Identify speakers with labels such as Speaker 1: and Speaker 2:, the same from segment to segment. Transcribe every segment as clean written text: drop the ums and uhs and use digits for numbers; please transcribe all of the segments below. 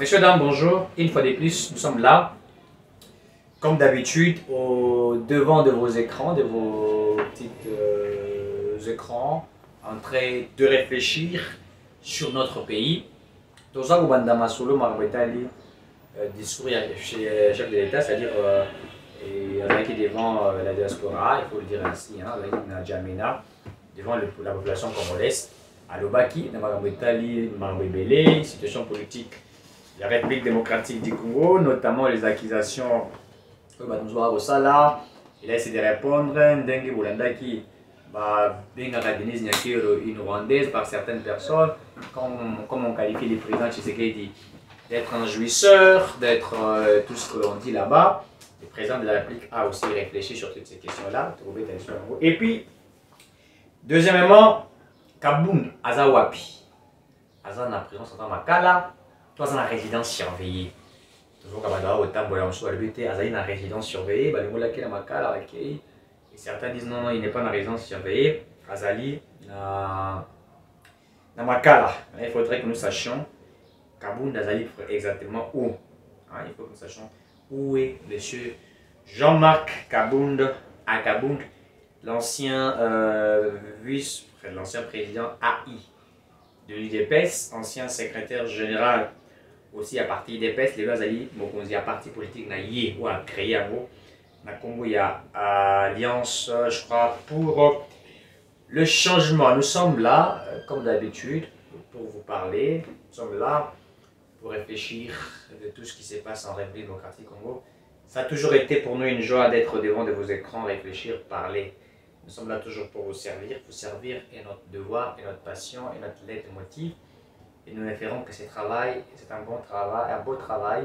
Speaker 1: Messieurs, dames, bonjour. Une fois de plus, nous sommes là, comme d'habitude, au devant de vos écrans, de vos petits écrans, en train de réfléchir sur notre pays. Tout ça, Masolo, Marbetali, discours chez chef de l'État, c'est-à-dire avec devant la diaspora, il faut le dire ainsi, hein, avec N'Djamena, devant la population congolaise. À l'Obaki, situation politique de la République démocratique du Congo, notamment les accusations que Batouzoua Osala, il a essayé de répondre, Ndengue Boulandaki, Denise Nyakiro, une Rwandaise par certaines personnes, comme on qualifie les présidents Tshisekedi, d'être un jouisseur, d'être tout ce que l'on dit là-bas. Le président de la République a aussi réfléchi sur toutes ces questions-là. Et puis, deuxièmement, Kaboun, Azawapi, Aza na prison Santa Makala, toi dans la résidence surveillée. Toujours Kabadawa au Tambo, on soit le Aza na résidence surveillée, Balimola qui est Makala, et certains disent non, il n'est pas dans la résidence surveillée, Azali na Makala. Il faudrait que nous sachions Kaboun Azali exactement où. Il faut que nous sachions où est monsieur Jean-Marc Kabound à Kabound, l'ancien l'ancien président AI de l'UDPS, ancien secrétaire général aussi à partir d'UDPS, les Bazali, Mokonzi à parti politique naïe ou à créer un mot. Na Congo, il y a Alliance, je crois, pour le changement. Nous sommes là, comme d'habitude, pour vous parler. Nous sommes là pour réfléchir de tout ce qui se passe en République démocratique Congo. Ça a toujours été pour nous une joie d'être devant de vos écrans, réfléchir, parler. Nous sommes là toujours pour vous servir. Vous servir est notre devoir, et notre passion, et notre leitmotiv. Et nous espérons que ce travail, c'est un bon travail, un beau travail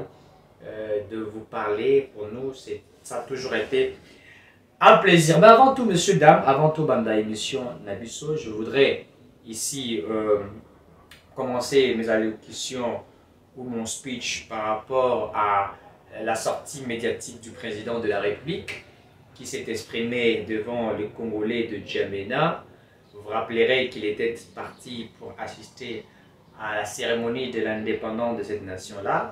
Speaker 1: de vous parler. Pour nous, ça a toujours été un plaisir. Mais avant tout, messieurs, dames, avant tout, Banda émission Nabiso, je voudrais ici commencer mes allocutions ou mon speech par rapport à la sortie médiatique du président de la République qui s'est exprimé devant le Congolais de N'Djamena. Vous vous rappellerez qu'il était parti pour assister à la cérémonie de l'indépendance de cette nation-là.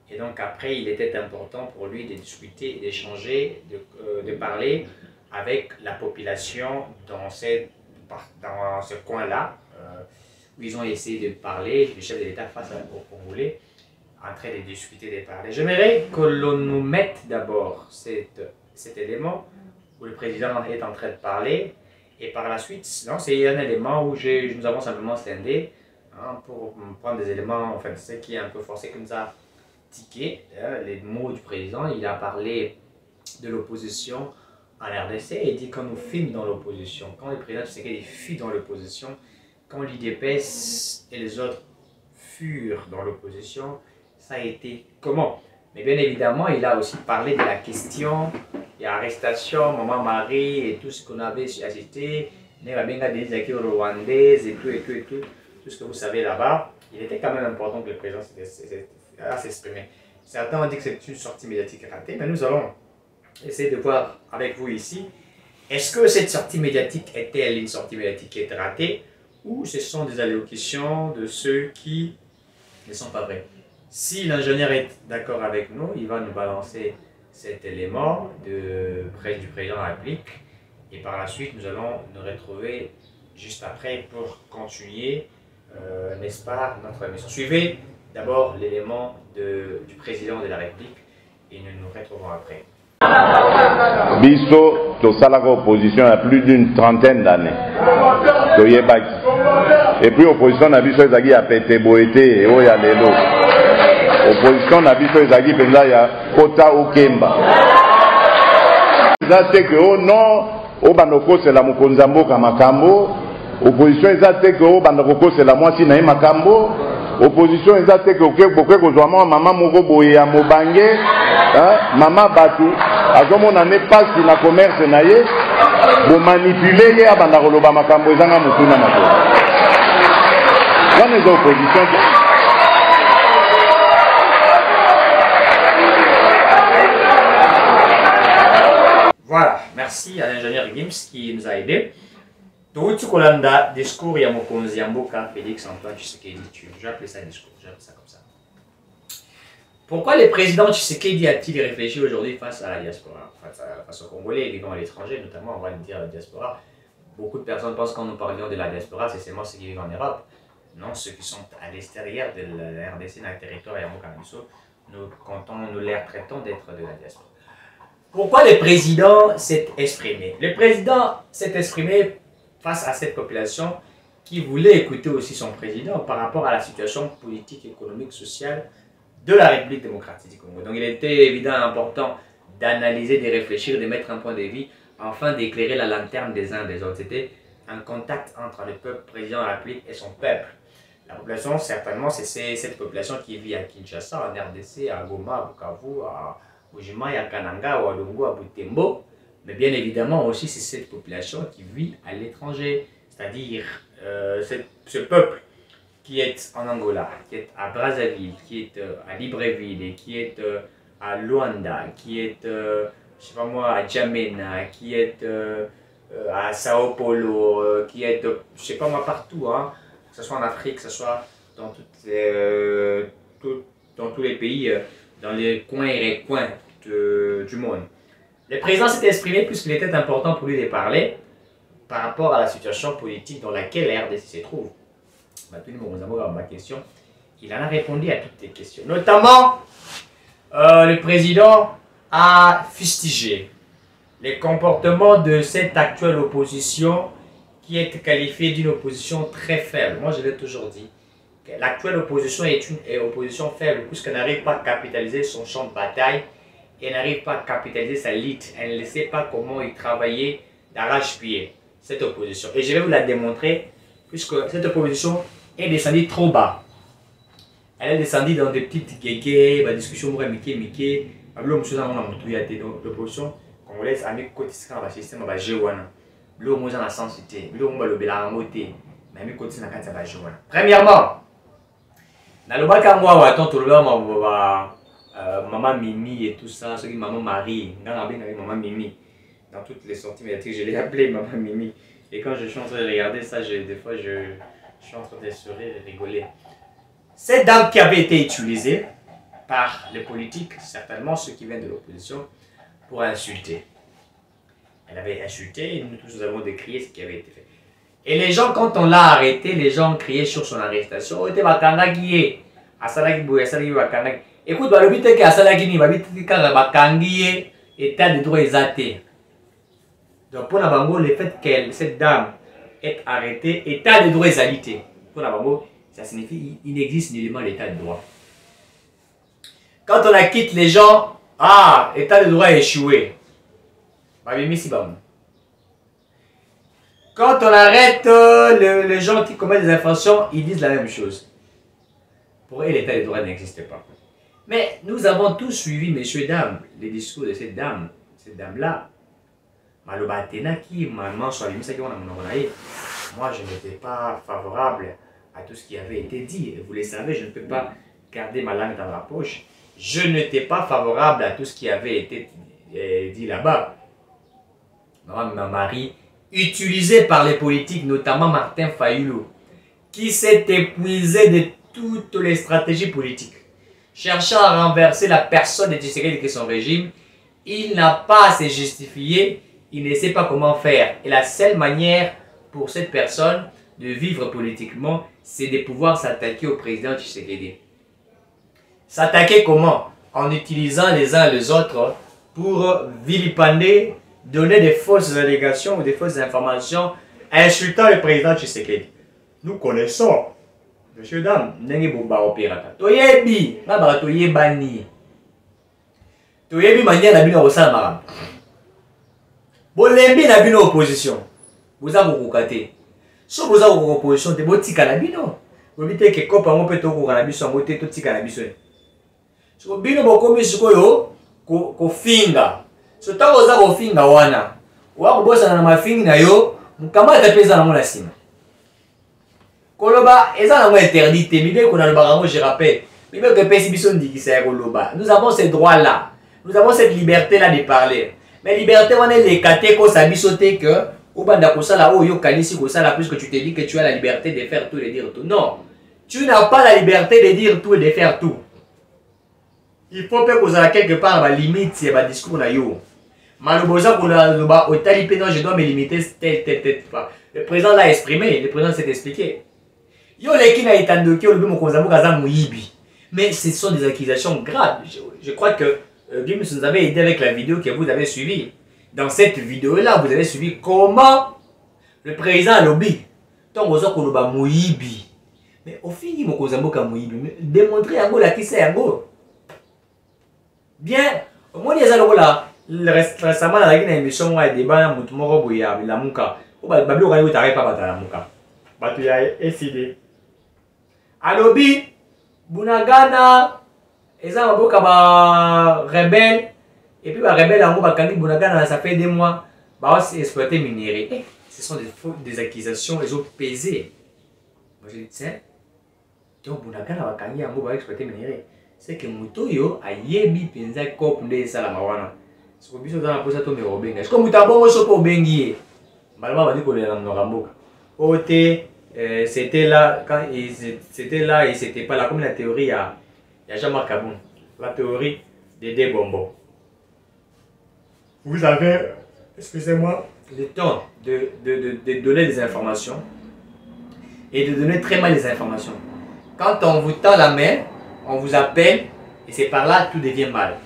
Speaker 1: Et donc après, il était important pour lui de discuter, d'échanger, de parler avec la population dans ce coin-là, où ils ont essayé de parler, le chef de l'État face aux Congolais, en train de discuter, de parler. J'aimerais que l'on nous mette d'abord cet élément où le président est en train de parler, et par la suite, c'est un élément où nous avons simplement scindé pour prendre des éléments, enfin, ce qui est un peu forcé, qui nous a tiqué, les mots du président. Il a parlé de l'opposition en RDC et dit quand nous fûmes dans l'opposition, quand le président Tshisekedi fut dans l'opposition, quand l'UDPS et les autres furent dans l'opposition, ça a été comment? Mais bien évidemment, il a aussi parlé de la question de l'arrestation, Maman Marie et tout ce qu'on avait assisté, des rwandaises et tout ce que vous savez là-bas. Il était quand même important que le président s'exprime. Certains ont dit que c'est une sortie médiatique ratée, mais nous allons essayer de voir avec vous ici, est-ce que cette sortie médiatique est-elle une sortie médiatique qui est ratée, ou ce sont des allocutions de ceux qui ne sont pas vrais? Si l'ingénieur est d'accord avec nous, il va nous balancer cet élément du président de la République, et par la suite nous allons nous retrouver juste après pour continuer, n'est-ce pas, notre émission. Suivez d'abord l'élément du président de la République et nous nous retrouvons après.
Speaker 2: Biso, tosalaka opposition il y a plus d'une trentaine d'années. Et puis opposition na biso ezaki ya pete boete et oya lelo. Opposition na biso ezaki penza ya kota okemba. Eza te ke o non o banda kokosela mokonzi ya mboka makambo. Opposition eza te ke o banda kokosela mwasi na ye makambo. Opposition eza te ke oke kozwa mama moko boye ya mobange, mama batu azomona ne pasi na commerce na ye bo manipuler ye abanda koloba makambo ezanga mutuna na ko. Wana eza opposition.
Speaker 1: Voilà, merci à l'ingénieur Gims qui nous a aidés. Donc, tu as un discours, il y a mon Félix Antoine Tshisekedi. J'ai appelé ça discours, j'ai appelé ça comme ça. Pourquoi le président Tshisekedi a-t-il réfléchi aujourd'hui face à la diaspora, face aux Congolais vivant à l'étranger, notamment on va dire la diaspora. Beaucoup de personnes pensent quand nous parlions de la diaspora, c'est seulement ceux qui vivent en Europe. Non, ceux qui sont à l'extérieur de la RDC, dans le territoire Yamoukamiso, nous les traitons d'être de la diaspora. Pourquoi le président s'est exprimé? Le président s'est exprimé face à cette population qui voulait écouter aussi son président par rapport à la situation politique, économique, sociale de la République démocratique du Congo. Donc il était évident important d'analyser, de réfléchir, de mettre un point de vue, afin d'éclairer la lanterne des uns des autres. C'était un contact entre le peuple, président de la République et son peuple. La population, certainement, c'est cette population qui vit à Kinshasa, en RDC, à Goma, à Bukavu, à Ujima, à Kananga, à Walungu, à Butembo. Mais bien évidemment aussi, c'est cette population qui vit à l'étranger. C'est-à-dire ce peuple qui est en Angola, qui est à Brazzaville, qui est à Libreville, qui est à Luanda, qui est, je sais pas moi, à Djamena, qui est à Sao Paulo, qui est, je sais pas moi, partout, hein, que ce soit en Afrique, que ce soit dans, dans tous les pays, dans les coins et recoins du monde. Le président s'est exprimé puisqu'il était important pour lui de parler par rapport à la situation politique dans laquelle la RDC se trouve. Ma question, il en a répondu à toutes les questions. Notamment, le président a fustigé les comportements de cette actuelle opposition qui est qualifiée d'une opposition très faible. Moi, je l'ai toujours dit. L'actuelle opposition est une opposition faible puisqu'elle n'arrive pas à capitaliser son champ de bataille et n'arrive pas à capitaliser sa lutte. Elle ne sait pas comment y travailler d'arrache-pied, cette opposition. Et je vais vous la démontrer puisque cette opposition est descendue trop bas. Elle est descendue dans des petites guégués, des discussions miké. L'opposition congolaise a mis côté dans le système de Géouana. L'opposition a sensité. Premièrement, dans le Maman Mimi et tout ça, ce qui Maman Marie, Maman Mimi, dans toutes les sorties médiatiques, je l'ai appelé Maman Mimi. Et quand je suis en train de regarder ça, des fois je suis en train de sourire et rigoler. Cette dame qui avait été utilisée par les politiques, certainement ceux qui viennent de l'opposition, pour insulter. Elle avait insulté et nous tous avons décrié ce qui avait été fait. Et les gens, quand on l'a arrêté, les gens criaient sur son arrestation. Écoute, le but est que état de droit exalté. Donc pour Nabango, le fait que cette dame est arrêtée, état de droit exalté. Pour Nabango, ça signifie qu'il n'existe nullement l'état de droit. Quand on acquitte les gens, état de droit échoué. Quand on arrête les gens qui commettent des infractions, ils disent la même chose. Pour eux, l'état de droit n'existe pas. Mais nous avons tous suivi, messieurs et dames, les discours de cette dame-là. Moi, je n'étais pas favorable à tout ce qui avait été dit. Vous le savez, je ne peux pas garder ma langue dans la poche. Je n'étais pas favorable à tout ce qui avait été dit là-bas. Ma mari, utilisé par les politiques, notamment Martin Fayulu, qui s'est épuisé de toutes les stratégies politiques, cherchant à renverser la personne de Tshisekedi et son régime. Il n'a pas à se justifier, il ne sait pas comment faire. Et la seule manière pour cette personne de vivre politiquement, c'est de pouvoir s'attaquer au président Tshisekedi. S'attaquer comment? En utilisant les uns les autres pour vilipender, donner des fausses allégations ou des fausses informations, insultant le président Tshisekedi. Nous connaissons, monsieur, dame, Nengi Boba Opérata. Toyebi, Nabara Toyebani. Toyebi manière d'abîmer au Salamaram. Bolembi n'abîme opposition. Vous avez beaucoup kate. Si vous avez une opposition, vous avez beaucoup kanabino. Vous avez que comme on peut tout canabiso, on peut tout canabiso. Si vous avez beaucoup de choses, ko finga. So tant vous avez finga wana. Ou alors vous avez ma finga yo, mukama tapeza na mona sima. Koloba, eza na mo interdit, mais qu'on a le barango, je rappelle. Mais que pesibison dit qui c'est Koloba. Nous avons ces droits-là. Nous avons cette liberté-là de parler. Mais liberté, on est les catés qu'on s'habille sauter que, au banda kosala, oh yo kanisi kosala, puisque tu te dis que tu as la liberté de faire tout et de dire tout. Non. Tu n'as pas la liberté de dire tout et de faire tout. il faut que vous ayez quelque part la limite, c'est le discours. Malobosa, je dois me limiter, tel. Le président l'a exprimé, le président s'est expliqué. Mais ce sont des accusations graves. Je crois que Gims nous avait aidé avec la vidéo que vous avez suivie. Dans cette vidéo-là, vous avez suivi comment le président a lobby. Donc, vous avez dit mais au fin, il m'a démontré un la qui c'est un go. Bien, au moins, il y a récemment, il y a une émission où il y a des débat, il y a la mouka. Il y a des gens qui pas la mouka. Il y a décidé. À lobby, Bunagana, ils ont un rebelle. Et puis, les rebelles, Bunagana, ça fait des mois, ils ont exploité minerai. Ce sont des accusations, ils ont pesé. Moi, je dis, tiens, donc Bunagana va exploiter minerai. C'est que Mutoyo a yebi penza cop de Salamawana. Ce que vous avez posé à tomber au Benga. Est-ce que vous avez posé au Bengi? Malheureusement, on dit qu'on est dans nos ramboks. C'était là, quand c'était là et c'était pas là. Comme la théorie, il y a Jean-Marc Kaboun. La théorie des deux bonbons. Vous avez, excusez-moi, le temps de donner des informations et de donner très mal les informations. Quand on vous tend la main, on vous appelle et c'est par là que tout devient mal.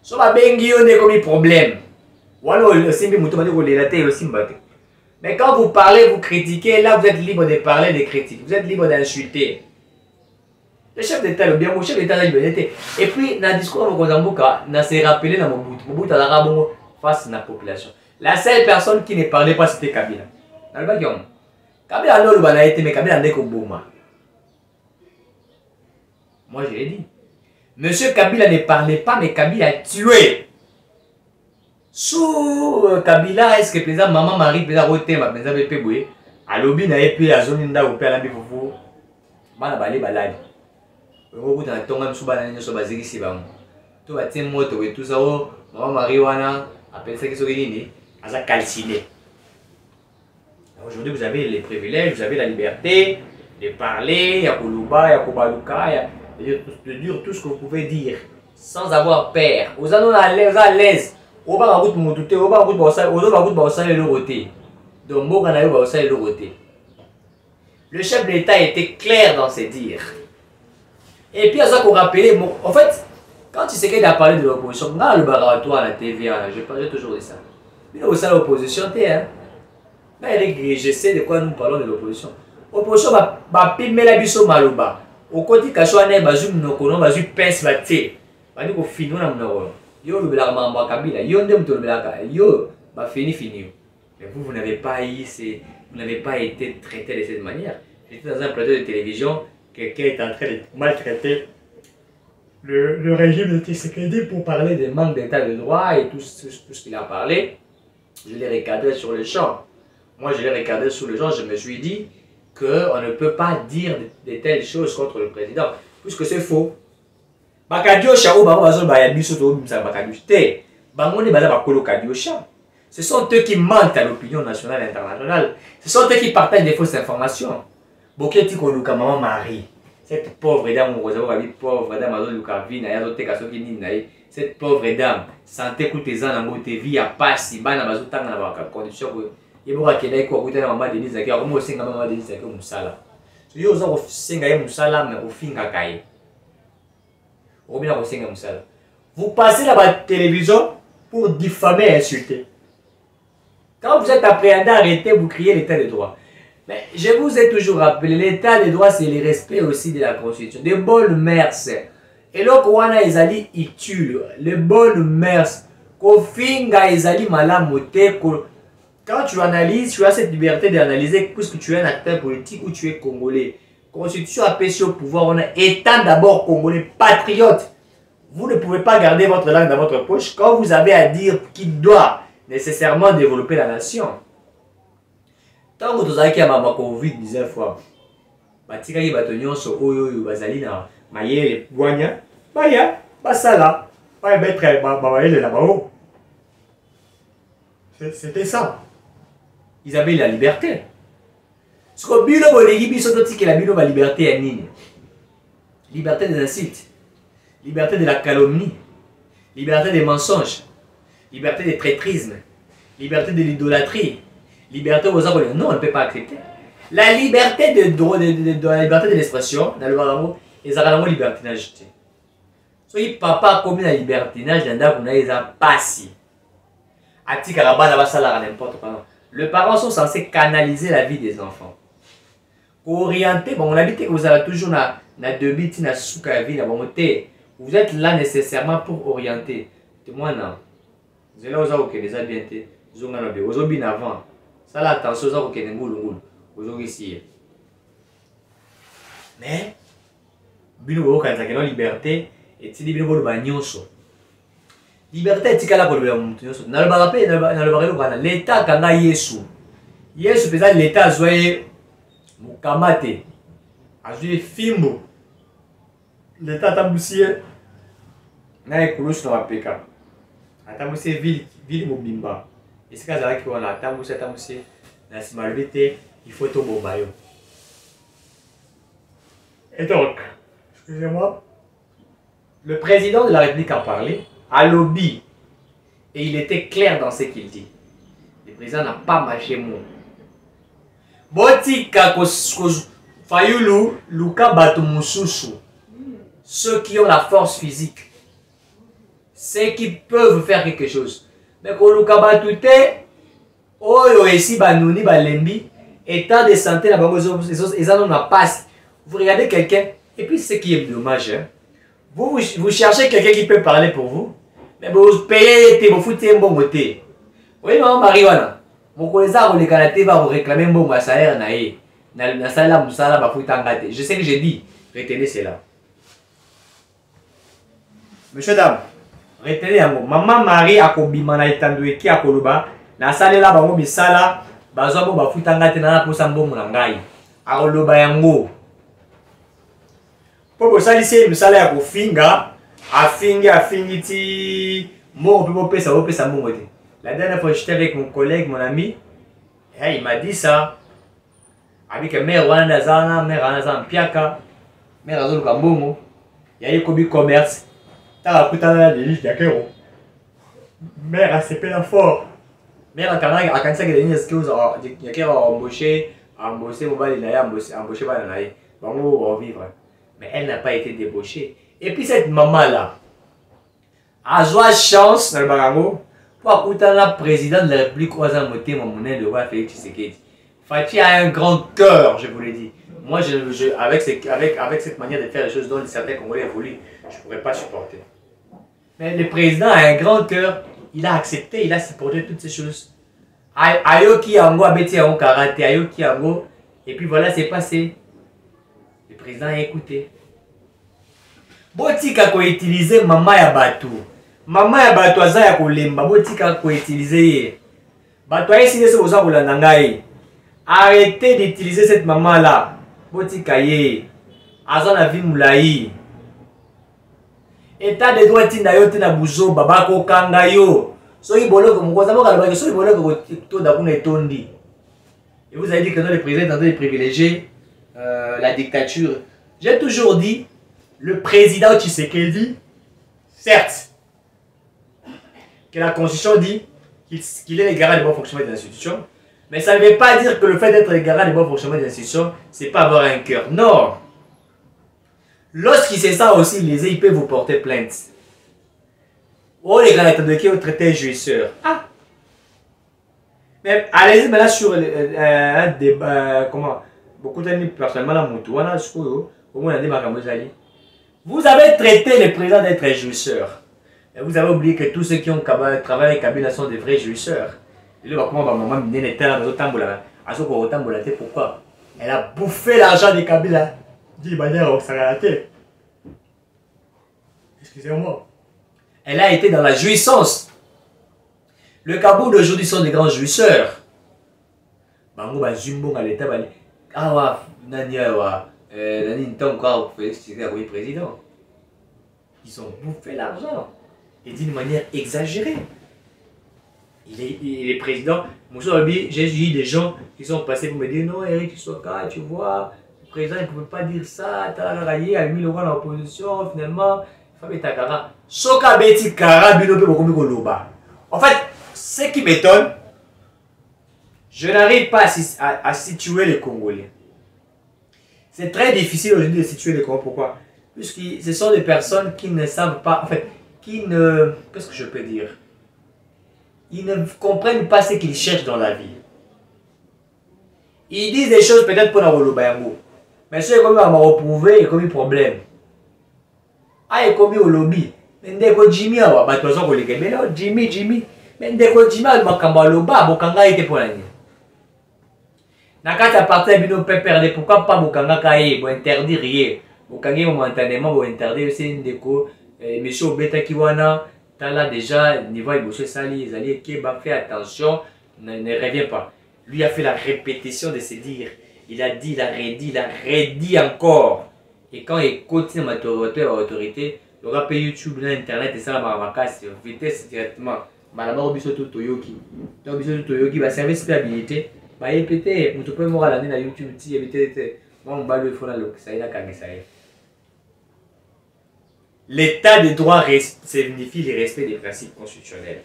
Speaker 1: Si on a comme problème, mais quand vous parlez, vous critiquez, là vous êtes libre de parler, de critiquer, vous êtes libre d'insulter. Le chef d'État, le bien, mon chef d'État, et puis dans le discours de Kozambuka, on s'est rappelé dans Mobutu. Mobutu a face à la population. La seule personne qui ne parlait pas, c'était Kabila. Kabila a été, mais Kabila n'est qu'au Bouma. Moi, je l'ai dit. Monsieur Kabila ne parlait pas, mais Kabila a tué. Sous Kabila, est-ce que le président Maman Marie, le président Roté, le président Bépéboué, à l'objet n'a pas à zone d'inda ou à la bifofo, bana balé balade. Vous avez ton même sous banane sur basé si bam. Tout va tenir moto et tout ça. Maman Marie wana appelle ça qui sont guéris, à ça calciné. Aujourd'hui, vous avez les privilèges, vous avez la liberté de parler, il y a Koluba, il y a Kobaluka, de dire tout ce que vous pouvez dire sans avoir peur. Vous en êtes à l'aise. Vous avez un goût de vous avez un goût de le chef de l'État était clair dans ses dires. Et puis, à ça qu'on rappelait, en fait, quand tu sais qu'il a parlé de l'opposition, dans le baratoire à la TV, je parlais toujours de ça. Mais au sein de l'opposition, je sais de quoi nous parlons de l'opposition. L'opposition va filmer la biso maluba. Au côté Kachouane, Bazou Nokono, Bazou Pence Baté. Badi ko fini na mnoro. Yo le bela mamba Kabila. Yo ndem to le bela. Yo ba fini. Mais vous n'avez pas eu vous n'avez pas été traité de cette manière. J'étais dans un plateau de télévision, quelqu'un est en train de maltraiter le régime de Tshisekedi pour parler des manques d'état de droit et tout ce qu'il a parlé. Je l'ai regardé sur le champ. Moi, je l'ai regardé sur le champ, je me suis dit qu'on ne peut pas dire de telles choses contre le président, puisque c'est faux. Ce sont eux qui mentent à l'opinion nationale et internationale. Ce sont eux qui partagent des fausses informations. Boketi Koluka Maman Marie, cette pauvre dame, pauvre dame, cette pauvre dame, santé coûte en beauté, vie à passe, il a pas de condition. Il y a des gens qui ont été Denise, qui ont été Denise, qui ont Musala. Si vous avez Musala, mais au fin de vous passez dans la télévision pour diffamer et insulter. Quand vous êtes appréhendé, arrêtez, vous criez l'état de droit. Mais je vous ai toujours rappelé, l'état de droit, c'est le respect aussi de la Constitution. De bonnes mœurs. Et là, quand on a les utile, les bonnes mœurs, quand tu analyses, tu as cette liberté d'analyser puisque tu es un acteur politique ou tu es congolais. Constitution appelle au pouvoir, on est étant d'abord congolais, patriote. Vous ne pouvez pas garder votre langue dans votre poche quand vous avez à dire qui doit nécessairement développer la nation. Tant que vous avez un Covid 19 fois, c'était ça. Ils avaient la liberté. Ce que la liberté est nini. Liberté des insultes. liberté de la calomnie, liberté des mensonges, liberté des traîtrismes, liberté de l'idolâtrie, liberté aux gens. Non, on ne peut pas accepter. La liberté de la liberté de l'expression, dans le baramo, ils ont la libertinage. Si papa comme la libertinage, ils ont passé. Les parents sont censés canaliser la vie des enfants. Orienter, bon, on a dit que vous avez toujours na deux bits na souka vie, vous êtes là nécessairement pour orienter. Moi non. Vous êtes là aux autres qui les habités. Vous avez bien avant. Ça là attention aux autres qui ne goulou. Vous avez ici. Mais bino vous quand ça que la liberté et si bino vous bagnoso. Liberté est là pour le bagnoso. Na le barapé na le barelo kana l'état kanga Yesu. Yesu pesa l'état zoye mukamate. Azui fimbo. L'état tambusier na ekulusu na wapeka. Atambusier ville mobimba. Et c'est quand on a tambusier na simalvité, il faut tout bombayo. Et donc, excusez-moi, le président de la République a parlé à lobby et il était clair dans ce qu'il dit. Le président n'a pas mâché mot. Botika Fayulu Luka Batumususu, ceux qui ont la force physique, ceux qui peuvent faire quelque chose. Mais quand Luka Batute, Oyo ici Banouni Balembi, état de santé là-bas, ils en ont la passe. Vous regardez quelqu'un, et puis ce qui est dommage, hein, vous cherchez quelqu'un qui peut parler pour vous, mais vous payez, vous foutez un bon côté. Oui, maman Mariwana, mon collègue va vous réclamer un bon salaire, na salaire, je sais que j'ai dit, retenez cela. Monsieur, dame, retenez un mot. Maman Marie a kobimana itandoué qui a koloba, na salaire là, bango misala, bazo ba futanga tena pour sambo munangai. A koloba yango. Pour ça, ici, le salaire pour finga, a fingi ti, moi on peut ça mon côté. La dernière fois j'étais avec mon collègue, mon ami, et il m'a dit ça. Avec mère Wanda Zana, mère Anazan Piaka, mère Azul Kambongo, il y a eu Kobi commerce, t'as la putain de l'île d'Akero. Mère a CP la fort. Mère a quand ça que les lignes skills, il y a qui a embauché, mobile, il a embauché, on va vivre. Mais elle n'a pas été débauchée. Et puis cette maman-là a joué chance dans le barango pour écouter la présidente de la République Ouazan-Moté, mon monnaie de roi Félix Tshisekedi. Fatih a un grand cœur, je vous l'ai dit. Moi, avec cette manière de faire les choses dont certains Congolais évoluent, je ne pourrais pas supporter. Mais le président a un grand cœur, il a accepté, il a supporté toutes ces choses. Ayoki Ango a bêté en karaté, Ayoki Ango, et puis voilà, c'est passé. Le président a écouté. Botika ko utiliser maman ya batu. Maman ya batu aza ya kolemba, botika ko utiliser. Batu ayi sine so oza kolanda ngai. Arrêtez d'utiliser cette maman là. Botika ye. Aza na vie mulayi. État de droit tinda yo tina buzo babako kanga yo. Soki boloko mukoza mo kalobaki soki boloko to da kuna etondi. Et vous avez dit que non, le président est en train de privilégier la dictature. J'ai toujours dit, le président Tshisekedi, certes, que la Constitution dit qu'il est le garant du bon fonctionnement des institutions, mais ça ne veut pas dire que le fait d'être le garant du bon fonctionnement des institutions, c'est pas avoir un cœur. Non. Lorsqu'il sait ça aussi lésé, il peut vous porter plainte. Oh, les gars, qui ont traité jouisseur. Ah! Mais allez-y maintenant sur un débat, comment? Beaucoup d'amis personnellement la moto, vous avez traité le président d'être jouisseur. Et vous avez oublié que tous ceux qui ont travaillé avec Kabila sont des vrais jouisseurs. Et là, comment maman pourquoi? Elle a bouffé l'argent de Kabila. Dit manière ça a été. Excusez-moi. Elle a été dans la jouissance. Le Kaboul d'aujourd'hui sont des grands jouisseurs. Bango ba zumbo à l'état bali. Ah wa nani wa nani nton quoi Félix Tshisekedi président. Ils ont bouffé l'argent et d'une manière exagérée. Il est président. J'ai eu des gens qui sont passés pour me dire non Eric Soka, tu vois, le président ne pouvait pas dire ça, il a mis le roi dans l'opposition, finalement Fabeta Kara. Soka Beti Kara, Binope, Bokomi Koloba. En fait, ce qui m'étonne, je n'arrive pas à situer les Congolais. C'est très difficile aujourd'hui de situer les Congolais. Pourquoi? Puisque ce sont des personnes qui ne savent pas, en fait, qui ne... Qu'est-ce que je peux dire? Ils ne comprennent pas ce qu'ils cherchent dans la vie. Ils disent des choses peut-être pour le Bayango. Mais ceux qui ont reprouvé, ils ont eu problème. Ah, ils ont eu au lobby. Mais ndeko Jimmy, Jimmy. Mais ndeko Jimmy, Bokanga était pour l'année. Nakata partir bino peut perdre. Pourquoi pas Bokanga Kaye? Bon interdire rien. Bokanga momentanément bon interdire aussi ndeko. Monsieur Obeta Kiwana, là déjà niveau émotion sali, ils allaient fais attention, ne revient pas. Lui a fait la répétition de se dire. Il a dit, il a redit encore. Et quand il continue ma autorité, il aura payé YouTube, Internet et ça, ma casse, vitesse directement. Malheureusement, Bisoto Toyoki. Donc, Bisoto Toyoki va servir stabilité. Bah, il peut-être, on peut me l'année dans YouTube, si il peut-être, moi, on va le faire là, ça y est, ça y est. L'état de droit signifie le respect des principes constitutionnels.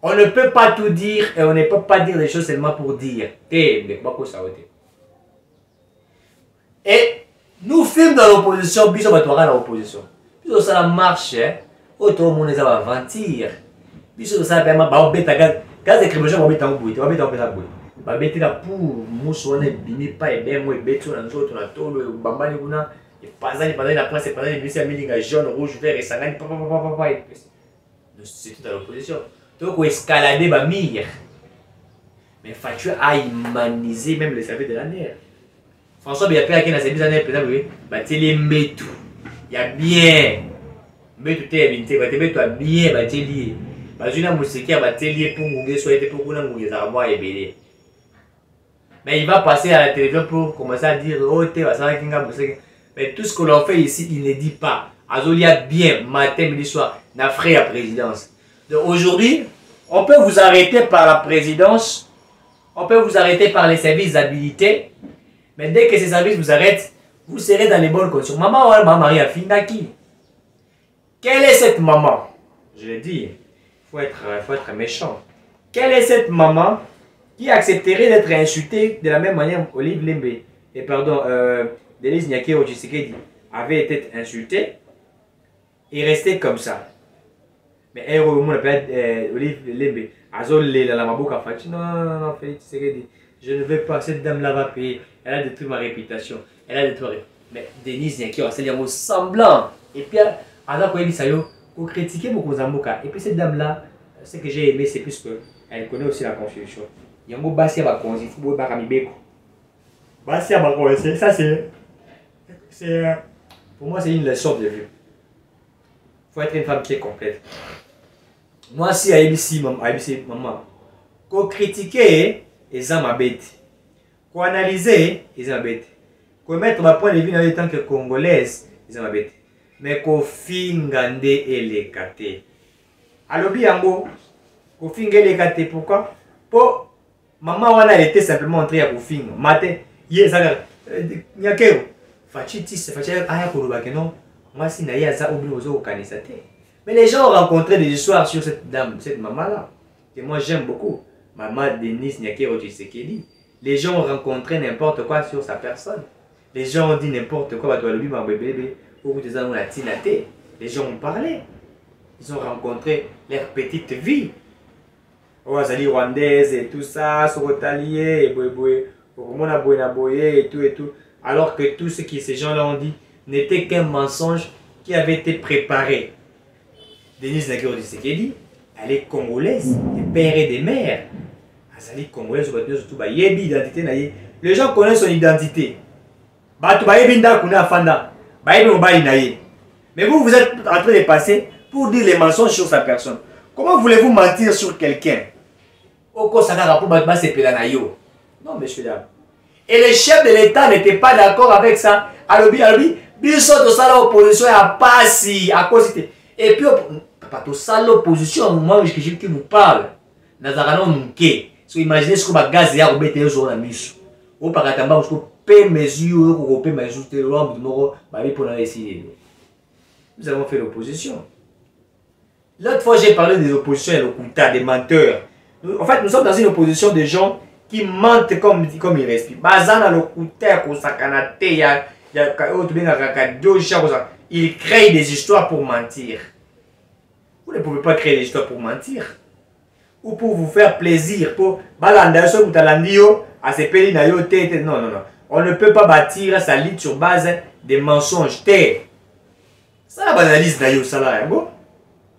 Speaker 1: On ne peut pas tout dire et on ne peut pas dire des choses seulement pour dire. Et nous films dans l'opposition, bisous à toi dans l'opposition. Bisous ça marche, autant monde les va mentir. Bisous ça permet de bêta gaz de création va bêta bouille, va bêta bêta bouille. Va bêta pour mousse on est bini pas et bien moi bêta on a tout on a tout le bamba ni kuna et pas la presse pas les bisous à jaune rouge vert et ça gagne papa. C'est tout dans l'opposition. Donc, escalader va mire. Mais Fatou a humaniser même le service de la nerf. François Biapé qui a service de la nerf, peut-être, oui, bah, tu les mets tout. Il y a bien. Mais tout est invité, bah, tu mets toi bien, bah, tu es lié. Bah, je n'ai pas de bah, tu es lié pour Ngoué, soit pour Ngoué, ça va et belé. Mais il va passer à la télévision pour commencer à dire, oh, tu vas savoir qu'il y a mais tout ce que l'on fait ici, il ne dit pas. Azolia bien, matin, midi, soir, n'a frais à présidence. Aujourd'hui, on peut vous arrêter par la présidence, on peut vous arrêter par les services d'habilité, mais dès que ces services vous arrêtent, vous serez dans les bonnes conditions. Maman, maman Marie a fini qui? Quelle est cette maman? Je le dis, il faut être méchant. Quelle est cette maman qui accepterait d'être insultée de la même manière Olive Lembe et pardon, Denise Nyakero Tshisekedi avait été insultée et restait comme ça? Mais elle appelle Olive Lembe. Azol la maboka fait non, Félix Tshisekedi. Je ne veux pas, cette dame là va payer. Elle a détruit ma réputation. Elle a détruit. Mais Denise Nyakero, c'est un semblant. Et puis, alors qu'on dit ça, vous critiquez beaucoup Zamboka. Et puis cette dame là, ce que j'ai aimé, c'est plus qu'elle connaît aussi la Constitution. Il y a un mot Bassia Bakonzi, il faut Bakamibeko. Bassia Bakonzi, ça c'est. Pour moi, c'est une leçon de vie. Il faut être une femme qui est complète. Moi, si ABC maman, qu'on critiquer, ils ont ma bête. Qu'on analyser, ils ont ma bête. Qu'on mettre ma point de vue en tant que congolaise, ils ont ma bête. Mais qu'on fingande et les kate. Alors, bien, qu'on finge les kate, pourquoi? Pour maman, elle était simplement entrée à Koufing. Matin, hier, ça n'y a que. Fachiti, c'est Fachiti, aya Kourubakeno. Moi, si Naya ça oublie aux autres canisate. Mais les gens ont rencontré des histoires sur cette dame, cette maman-là. Que moi, j'aime beaucoup. Maman Denise Nyakero Tshisekedi. Les gens ont rencontré n'importe quoi sur sa personne. Les gens ont dit n'importe quoi. Les gens ont parlé. Ils ont rencontré leur petite vie. Oh, Azali rwandaise et tout ça, Sorotalier, et tout et tout. Alors que tout ce que ces gens-là ont dit n'était qu'un mensonge qui avait été préparé. Denise Nyakero Tshisekedi, elle est congolaise, des pères et des mères. Azali congolaise, surtout, identité. Les gens connaissent son identité. Mais vous, vous êtes en train de passer pour dire les mensonges sur sa personne. Comment voulez-vous mentir sur quelqu'un? Non, monsieur dame. Et les chefs de l'État n'étaient pas d'accord avec ça. Alobi, biso to sala opposition à passi, à cause. Et puis, pas to sala opposition, moi qui vous parle. Nazarano Mouké. So imaginez ce que ma gaz est à rebêter sur la mise. Ou par exemple, parce que paie mesure, ou paie mesure, c'est l'homme de moro, bah oui, pour la essayer. nous avons fait l'opposition. L'autre fois, j'ai parlé des oppositions et l'occulta, des menteurs. En fait, nous sommes dans une opposition de gens qui mentent comme ils respirent. Bazana l'occulta, ils créent des histoires pour mentir. Vous ne pouvez pas créer des histoires pour mentir. Ou pour vous faire plaisir. Pour non, non, non. On ne peut pas bâtir sa ligne sur base des mensonges. Ça, la banalise d'ailleurs, ça là. Bon?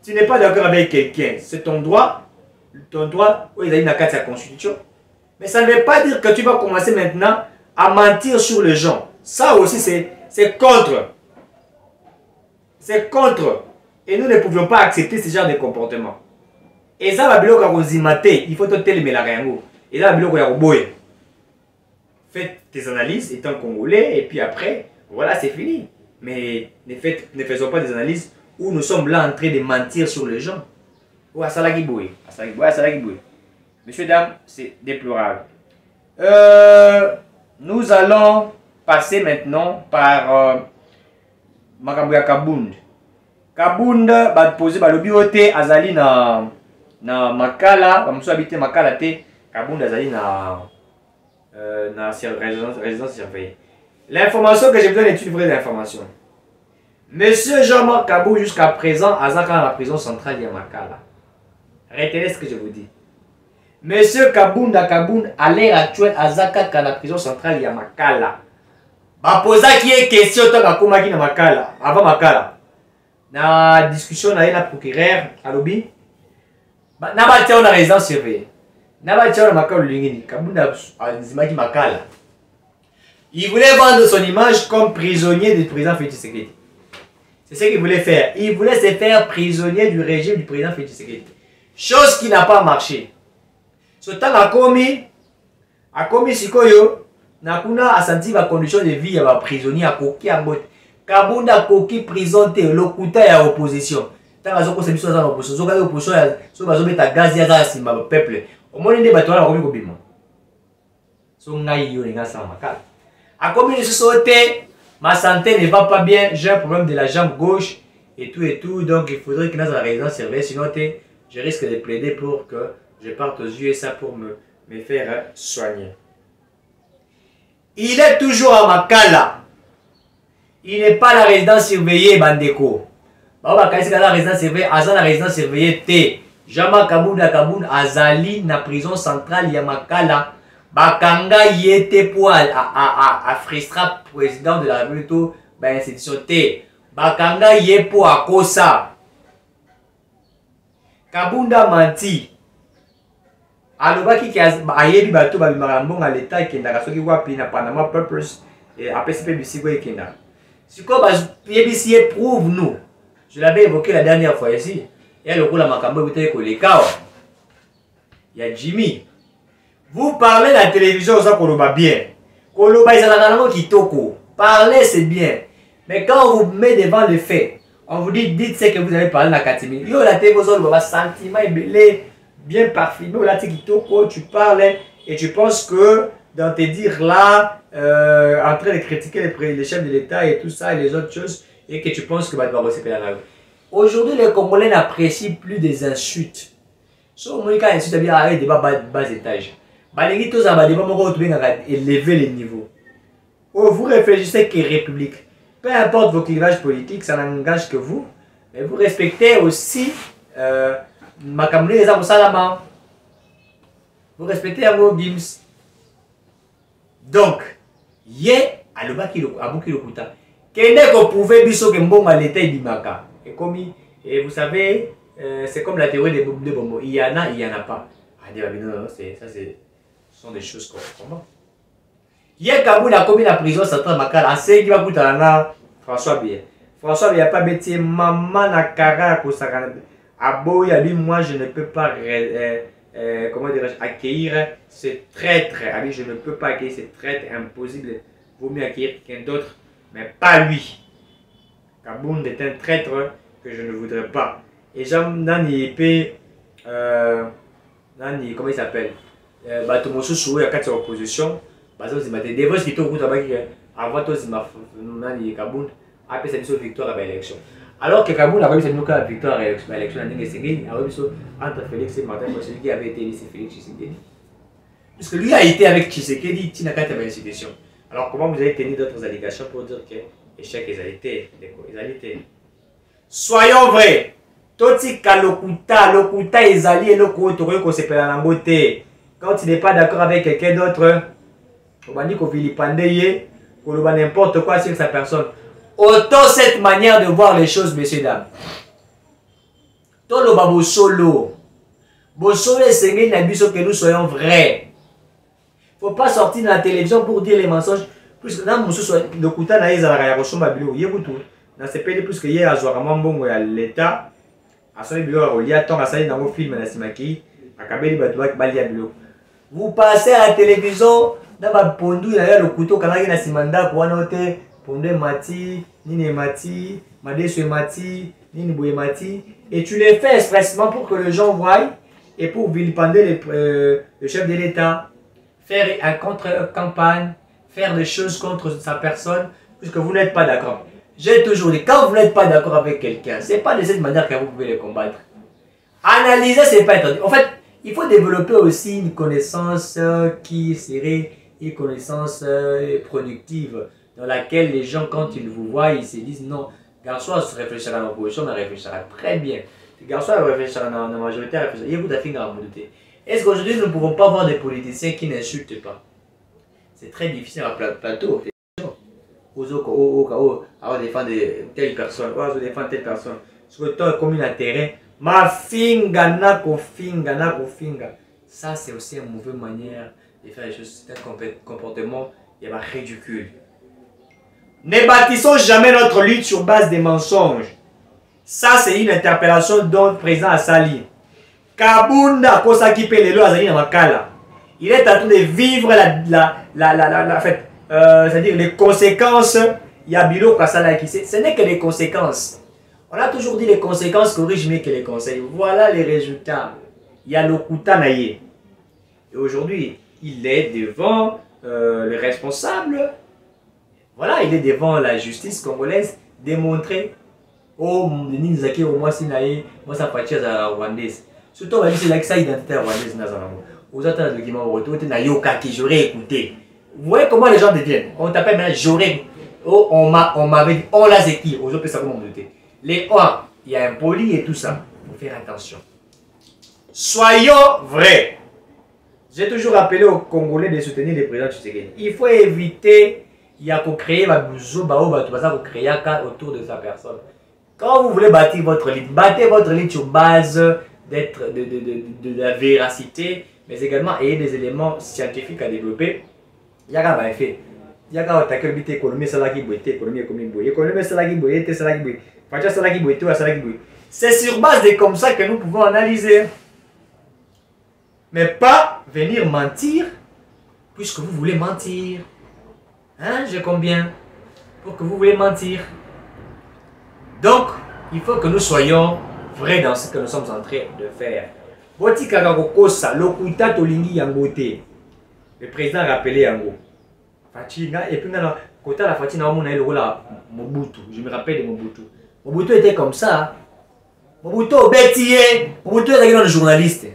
Speaker 1: Tu n'es pas d'accord avec quelqu'un. C'est ton droit. Ton droit, oui, il y a une sa constitution. Mais ça ne veut pas dire que tu vas commencer maintenant à mentir sur les gens. Ça aussi, c'est contre. C'est contre. Et nous ne pouvions pas accepter ce genre de comportement. Et ça va bien quand il faut te télémer la réango. Et là, faites tes analyses étant congolais et puis après, voilà, c'est fini. Mais ne faisons pas des analyses où nous sommes là en train de mentir sur les gens. Messieurs, dames, c'est déplorable. Nous allons passer maintenant par Makambouya Kabund. Kabund va poser le bioté Azali na Makala, va nous habiter Makala te Kabund Azali na résidence surveillée. L'information que je vous donne est une vraie information. Monsieur Jean-Marc Kabou jusqu'à présent Azaka dans la prison centrale de Makala. Retenez ce que je vous dis. Monsieur Kabunda Kaboun à l'heure actuelle Azaka dans la prison centrale de Makala. Ba posa qui est question tant que na Makala avant Makala. Na discussion na la procureur à lobby. Na ba tia na résidence surveillée. Na ba tia na Makala lingini Kabunda azimaki Makala. Il voulait vendre son image comme prisonnier du président Félix Tshisekedi. C'est ce qu'il voulait faire. Il voulait se faire prisonnier du régime du président Félix Tshisekedi. Chose qui n'a pas marché. Ce temps a commis Sikoyo, Nakuna a senti la condition de vie à prisonnier à Koki à Mot. Kabunda Koki prison te lokuta ya opposition. Tant que vous avez dans l'opposition, vous avez l'opposition, vous avez mettre gaz ya simba peuple. Au moins des bateaux à la Kobima. So ngai yo nga sama makala. A commis sauté, ma santé ne va pas bien, j'ai un problème de la jambe gauche et tout, donc il faudrait que dans la résidence surveillée, sinon je risque de plaider pour que je parte aux USA pour me faire soigner. Il est toujours à Makala. Il n'est pas la résidence surveillée, Bandeko. La résidence surveillée, la résidence surveillée, T. Jama Kabunda Kaboun Azali, na prison centrale Yamakala. Bakanga yete pour à Fristra, président de la République, institution T. Bakanga yé pour à Kosa. Kabunda Manti. Alobaki ki ayebi bato ba bimarambong à l'état kenda soki wapi na Panama Papers et APCP bisigo kenda. Siko ba yebisi prouve nous. Je l'avais évoqué la dernière fois ici. Et le coup la makambo bité ko lekao. Ya Jimmy. Vous parlez la télévision ça koloba bien. Koloba izalaka nango kitoko. Parler c'est bien. Mais quand on vous met devant les faits, on vous dit dites ce que vous avez parlé dans Katimi. Yo la télévision ba sentiment belé bien parfumé, là tu parles et tu penses que dans tes dires là, en train de critiquer les chefs de l'État et tout ça et les autres choses, et que tu penses que tu vas recevoir la langue. Aujourd'hui, les Congolais n'apprécient plus des insultes. Sauf que quand insulte bien avec des bas étages. Les gens vont élever les niveaux. Vous réfléchissez que République. Peu importe vos clivages politiques, ça n'engage que vous. Mais vous respectez aussi vous respectez un mot Gims. Donc, yé alobaki abuki lokuta. Kende ko pouvait biso ke mbonga l'état dimaka. Et vous savez, c'est comme la théorie des bonbons. Il y en a, il y en a pas. Non, ce sont des choses qu'on comprend. Yé Kabou a commis la prison centrale Makala. C'est qui va coûter François Biya. François Biya pas bêtier maman na kara kosakana. Aboya lui, moi je ne peux pas comment accueillir ce traître. Je ne peux pas accueillir ce traître, impossible. Vaut mieux accueillir quelqu'un d'autre, mais pas lui. Kabound est un traître que je ne voudrais pas. Et j'aime Nani Nani, comment il s'appelle? Batomosu Soué à 4 opposition. Bazo Zimate, des voix qui t'ont coûté avant toi Nani Kabound, après cette victoire à l'élection. Alors que Kaboul a réussi à nous faire la victoire à l'élection entre Félix et Martin, celui qui avait été élu, c'est Félix Tshisekedi. Puisque lui a été avec Tshisekedi, Tinakata institution. Alors comment vous avez tenu d'autres allégations pour dire que l'échec ils a été. Soyons vrais. Totika lokuta ezali eloko oyo kosepela nango te. Quand tu n'es pas d'accord avec quelqu'un d'autre, on dit qu'on vilipande ye, qu'on va n'importe quoi sur sa personne. Autant cette manière de voir les choses, messieurs dames. Tolo ba bosolo. Bosolo esengeli na biso que nous soyons vrais. Faut pas sortir dans la télévision pour dire les mensonges. Plus que dans mon sous le kuta na ezala ya kosomba bilo yebutu. Na sepeli plus que hier azwa mbongo ya l'état. Asali bilo ya kolia tant asali dans mon film na simaki. Akabeli batu balia bilo. Vous passez à la télévision dans ma pondu ya le couteau kanaki na simanda ko wana ote pondu mati, nini mati, madeso mati, nini boye mati et tu les fais expressement pour que les gens voient et pour vilipender le chef de l'État, faire un contre-campagne, faire des choses contre sa personne puisque vous n'êtes pas d'accord. J'ai toujours dit, quand vous n'êtes pas d'accord avec quelqu'un, c'est pas de cette manière que vous pouvez les combattre. Analyser, c'est pas interdit. En fait, il faut développer aussi une connaissance qui serait une connaissance productive dans laquelle les gens, quand ils vous voient, ils se disent non, garçon réfléchira dans l'opposition, mais réfléchira très bien. Garçon réfléchira dans la majorité, réfléchira. Est-ce qu'aujourd'hui nous ne pouvons pas voir des politiciens qui n'insultent pas? C'est très difficile à plateau. On défend telle personne, on défend telle personne. Sur le temps comme un intérêt. Ma finga na kofinga. Ça c'est aussi une mauvaise manière de faire les choses. C'est un comportement qui est ridicule. Ne bâtissons jamais notre lutte sur base des mensonges. Ça c'est une interpellation dont le président a sali. Kabunda Kosaki Pelelo Azali Namakala. Il est en train de vivre c'est-à-dire les conséquences. Il y a Bilo Kasala qui sait. Ce n'est que les conséquences. On a toujours dit les conséquences corrigent mieux que les conseils. Voilà les résultats. Il y a l'Okuta Naye. Et aujourd'hui, il est devant le responsable. Voilà, il est devant la justice congolaise. Démontrer. Oh, Nizaki, au moins, si Naye, moi, ça fait à rwandaise. Surtout, on va dire que c'est l'identité rwandaise. Vous attendez le document au retour, qui j'aurais écouté. Vous voyez comment les gens deviennent. On t'appelle maintenant, j'aurais. Oh, on m'avait dit, on l'a zéki. Aujourd'hui, ça comment on dit. Les A, il y a un poli et tout ça. Il faut faire attention. Soyons vrais. J'ai toujours appelé aux Congolais de soutenir les présidents Tshisekedi. Il faut éviter, il y a qu'à créer autour de sa personne. Quand vous voulez bâtir votre lit, battez votre lit sur base de la véracité, mais également ayez des éléments scientifiques à développer. Il y a un effet. Il y a un attaquer l'économie, c'est sur base de comme ça que nous pouvons analyser. Mais pas venir mentir puisque vous voulez mentir. Hein, j'ai combien pour que vous voulez mentir. Donc, il faut que nous soyons vrais dans ce que nous sommes en train de faire. Le président a rappelé Yango. Et puis, quand la Fatina a Mobutu, je me rappelle de Mobutu. Mobutu était comme ça. Mobutu était un journaliste.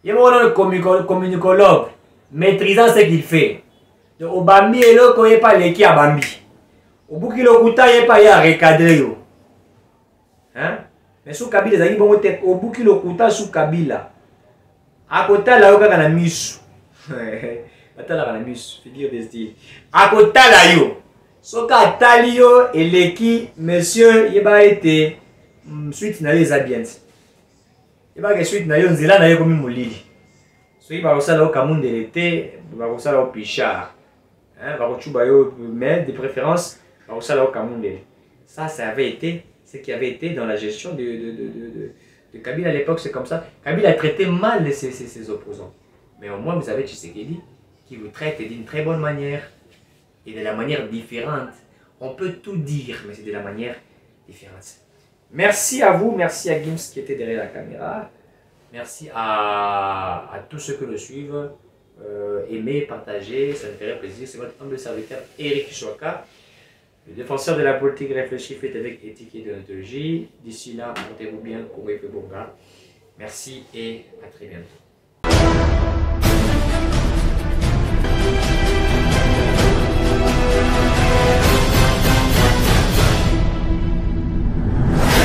Speaker 1: Il est un communicologue, maîtrisant ce qu'il fait. Au Bambi, il n'est pas l'équipe à Bambi. Au Bouki Lokuta, il n'est pas à recadrer. Hein? Mais sous Kabila, il y a au Bouki Lokuta sous Kabila. À côté, là, il y a un misu. Attends, là, il y a un misu, figure de style. À côté, là, yo. Soka Talio et l'équipe, monsieur, il a été suite na les abiens. Il va que suite na yo nzela na yo comme molili. So il va osala au Cameroun de l'été, va osala au Pichard. Hein, va rechuba yo mais de préférence va osala au Cameroun de. Ça avait été ce qui avait été dans la gestion de Kabila à l'époque, c'est comme ça. Kabila a traité mal ses opposants. Mais au moins vous avez Tshisekedi qui vous traite d'une très bonne manière. Et de la manière différente. On peut tout dire, mais c'est de la manière différente. Merci à vous, merci à Gims qui était derrière la caméra. Merci à tous ceux qui le suivent. Aimez, partagez, ça me ferait plaisir. C'est votre humble serviteur Eric Chouaka. Le défenseur de la politique réfléchit, fait avec éthique et déontologie. D'ici là, portez-vous bien, Congo et Bonga. Merci et à très bientôt.